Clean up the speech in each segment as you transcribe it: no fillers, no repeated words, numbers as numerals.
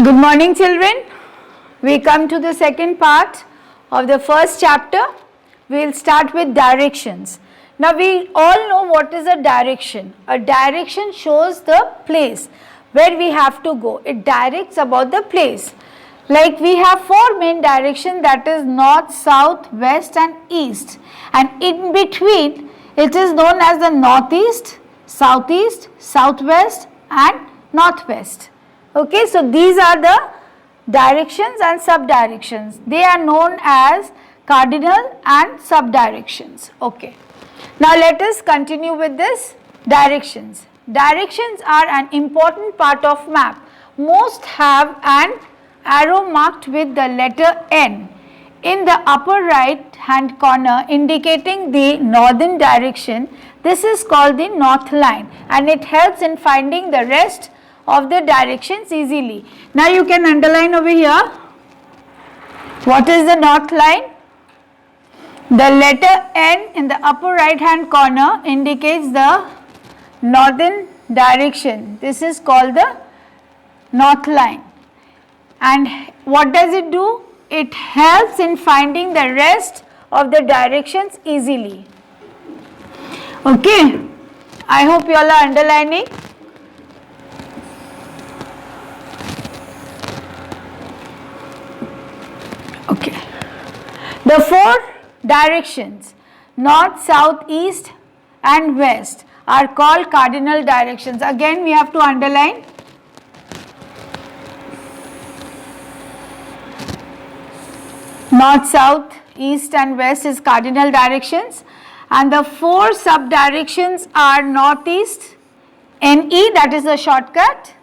Good morning, children. We come to the second part of the first chapter. We will start with directions. Now, we all know what is a direction. A direction shows the place where we have to go. It directs about the place. Like we have four main directions, that is north, south, west and east. And in between, it is known as the northeast, southeast, southwest and northwest. Okay, so these are the directions and sub-directions. They are known as cardinal and sub-directions. Okay. Now let us continue with this directions. Directions are an important part of map. Most have an arrow marked with the letter N in the upper right hand corner indicating the northern direction. This is called the north line and it helps in finding the rest of the directions easily. Now you can underline over here. What is the north line? The letter N in the upper right hand corner indicates the northern direction. This is called the north line. And what does it do? It helps in finding the rest of the directions easily. Okay. I hope you all are underlining. Okay. The four directions, north, south, east and west, are called cardinal directions. Again we have to underline. North, south, east and west is cardinal directions, and the four sub directions are northeast, NE, that is a shortcut,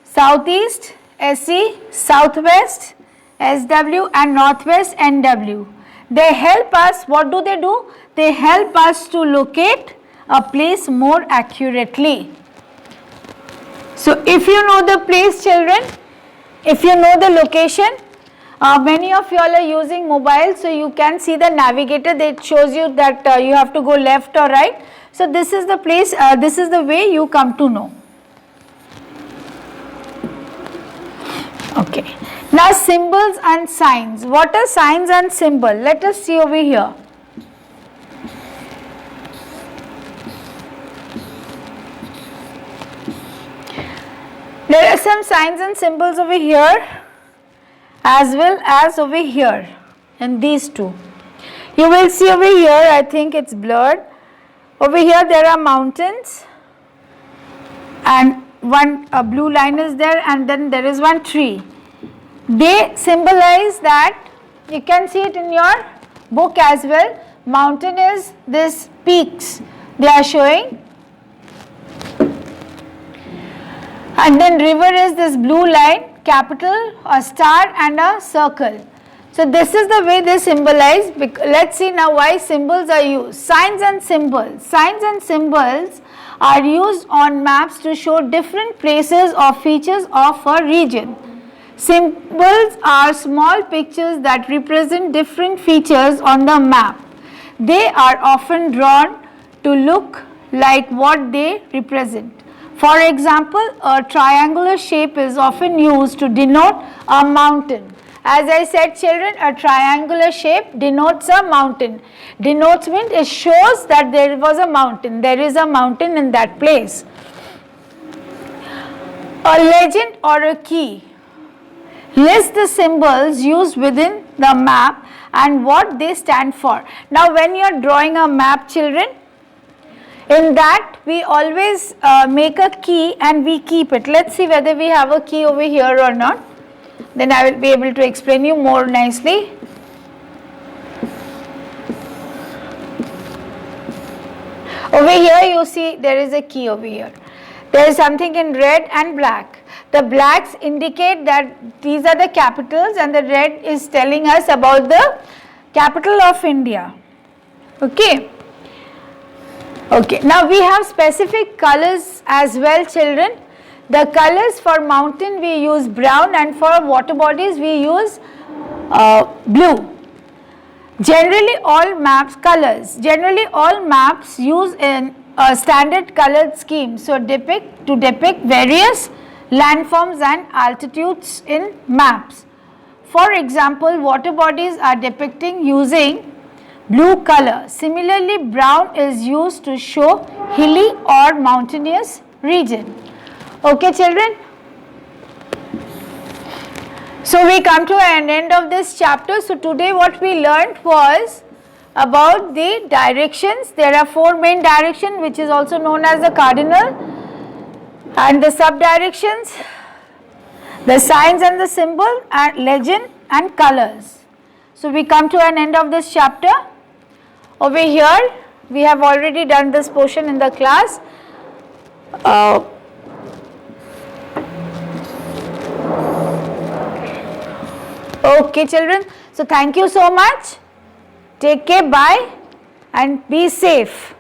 southeast, SE, southwest, SW and northwest, NW. They help us, what do? They help us to locate a place more accurately. So if you know the place, children, if you know the location, many of you all are using mobile, so you can see the navigator that shows you that you have to go left or right. So this is the place, this is the way you come to know. Okay. Now symbols and signs. What are signs and symbols? Let us see over here. There are some signs and symbols over here as well as over here, and these two. You will see over here, I think it's blurred. Over here there are mountains and one blue line is there, and then there is one tree. They symbolize that, you can see it in your book as well. Mountain is this peaks they are showing, and then river is this blue line, capital, a star and a circle. So this is the way they symbolize. Let's see now why symbols are used. Signs and symbols. Signs and symbols are used on maps to show different places or features of a region. Symbols are small pictures that represent different features on the map. They are often drawn to look like what they represent. For example, a triangular shape is often used to denote a mountain. As I said, children, a triangular shape denotes a mountain. Denotes means it shows that there was a mountain. There is a mountain in that place. A legend or a key lists the symbols used within the map and what they stand for. Now when you are drawing a map, children, in that we always make a key and we keep it. Let's see whether we have a key over here or not. Then I will be able to explain you more nicely. Over here you see there is a key over here. There is something in red and black. The blacks indicate that these are the capitals and the red is telling us about the capital of India. Okay. Okay. Now we have specific colors as well, children. The colors for mountain we use brown and for water bodies we use blue. Generally all maps use a standard colored scheme, so to depict various landforms and altitudes in maps. For example, water bodies are depicting using blue color. Similarly, brown is used to show hilly or mountainous region. Okay children? So we come to an end of this chapter. So today what we learned was about the directions. There are 4 main directions, which is also known as the cardinal, and the sub-directions, the signs and the symbol, and legend and colors. So we come to an end of this chapter. Over here we have already done this portion in the class. Okay children, so thank you so much. Take care, bye and be safe.